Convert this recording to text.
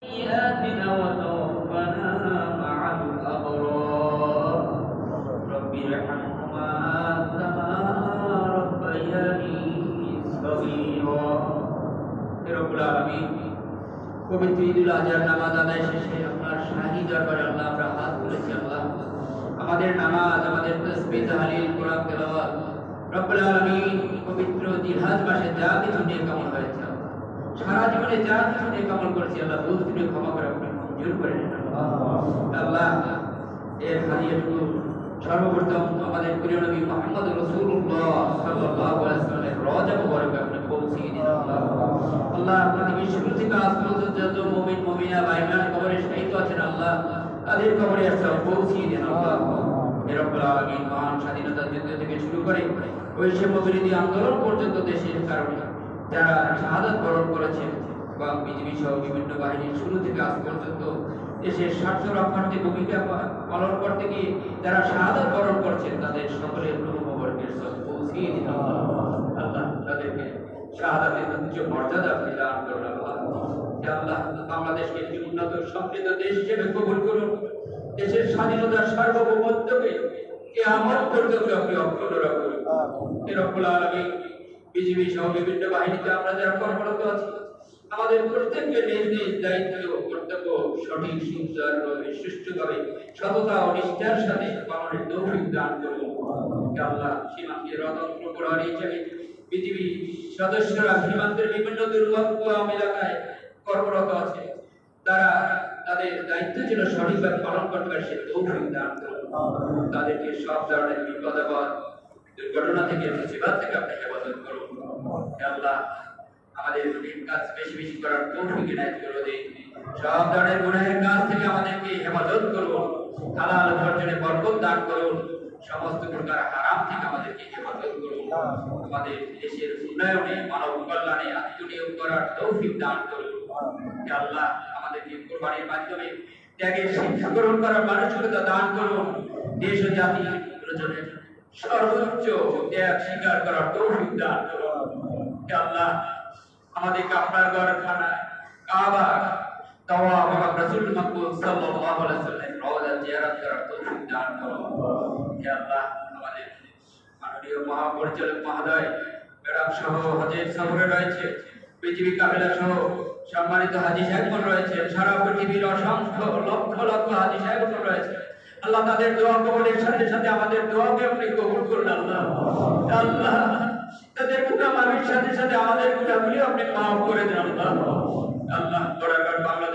سيئاتنا وتوفنا مع الأبرار رب ارحمهما كما ربياني صغيرا رب العالمين পবিত্র ঈদুল আজহার নামাজ আদায় শেষে আপনার শাহী দরবারে আল্লাহ আমরা হাত তুলেছি। আল্লাহ আমাদের নামাজ, আমাদের তাসবিহ, তাহলিল, কোরআন তেলাওয়াত রব্বুল আলামিন পবিত্র জিলহজ মাসে যা কিছু নেক আমল হয়েছে, সারা জীবনে যা কিছু নেক আমল করেছি, আল্লাহ ভুল ত্রুটি ক্ষমা করে আপনি মঞ্জুর করে নিন। আল্লাহ এর হাদিয়াটুকু সর্বপ্রথম আমাদের প্রিয় নবী মুহাম্মদ রাসূলুল্লাহ সাল্লাল্লাহু আলাইহি ওয়াসাল্লামের রওজা মুবারকে আপনি পৌঁছিয়ে দিন। আল্লাহ পৃথিবীর শুরু থেকে আজ পর্যন্ত যত মুমিন মুমিনা ভাইমান কবরে শহীদ আছেন, আল্লাহ তাদের কবরে আসসালাম পৌঁছিয়ে দিন। আল্লাহ হে রব্বুল আলামিন মহান স্বাধীনতা যুদ্ধ থেকে শুরু করে বৈষম্য বিরোধী আন্দোলন পর্যন্ত দেশের কারণে যারা শাহাদাত বরণ করেছেন এবং বিজিবি সহ বিভিন্ন বাহিনীর শুরু থেকে আজ পর্যন্ত দেশের স্বার্থ রক্ষার্থে ভূমিকা পালন করতে গিয়ে যারা শাহাদাত বরণ করছেন, তাদের সকলের রূহ মুবারকের সব পৌঁছিয়ে দিন। আল্লাহ তাদেরকে শাহাদাতের উচ্চ মর্যাদা আপনি দান করুন। আল্লাহ বাংলাদেশকে একটি উন্নত সমৃদ্ধ দেশ হিসেবে কবুল করুন। দেশের স্বাধীনতার সার্বভৌমত্বকে কিয়ামত পর্যন্ত আপনি অক্ষুণ্ণ রাখুন। হে রব্বুল আলামিন বিজিবি সহ বিভিন্ন বাহিনীতে আমরা যারা কর্মরত আছি, আমাদের প্রত্যেককে নিজ নিজ দায়িত্ব কর্তব্য সঠিক সুন্দরভাবে সুষ্ঠুভাবে সততা ও নিষ্ঠার সাথে পালনের তৌফিক দান করুন। আল্লাহ সীমান্তের রতন্ত্র প্রহরী হিসেবে বিজিবি সদস্যরা সীমান্তের বিভিন্ন দুর্গম এলাকায় কর্মরত আছে, তারা তাদের দায়িত্ব যেন সঠিকভাবে পালন করতে পারে সে তৌফিক দান করুন। তাদেরকে সব ধরনের বিপদ আপদ দুর্ঘটনা থেকে মুসিবত থেকে আপনি হেফাজত করুন। আল্লাহ আমাদের কাজ বেশি বেশি করার তৌফিক ইনায়েত করে দিন। সব ধরনের গুনাহের কাজ থেকে আমাদেরকে হেফাজত করুন। হালাল উপার্জনে বরকত দান করুন। সমস্ত প্রকার হারাম থেকে আমাদেরকে হেফাজত করুন। আমাদের দেশের উন্নয়নে মানব কল্যাণে আত্মনিয়োগ করার তৌফিক দান করুন। আল্লাহ আমাদেরকে কুরবানির মাধ্যমে ত্যাগের শিক্ষা গ্রহণ করার মানসিকতা দান করুন। দেশ ও জাতির প্রয়োজনে সর্বোচ্চ ত্যাগ স্বীকার করার তৌফিক দান করুন। আল্লাহ আমাদেরকে আপনার ঘরখানা কাবা তাওয়াফ এবং রাসূল মাকবুল সাল্লাল্লাহু আলাইহি ওয়াসাল্লামের রওজা জিয়ারত করার তৌফিক দান করুন। হে আল্লাহ আমাদের মাননীয় মহাপরিচালক মহোদয় ম্যাডাম সহ হজের সফরে রয়েছে, পৃথিবী কাফেলা সহ সম্মানিত হাজী সাহেবগণ রয়েছে, সারা পৃথিবীর অসংখ্য লক্ষ লক্ষ হাজী সাহেবগণ রয়েছে। আল্লাহ তাদের দোয়া কবুলের সাথে সাথে আমাদের দোয়াকে আপনি কবুল করুন। আল্লাহ আল্লাহ তাদের গুনাহ মাফের সাথে সাথে আমাদের গুনাহগুলি আপনি মাফ করে দেন। আল্লাহ আল্লাহ বাংলাদেশ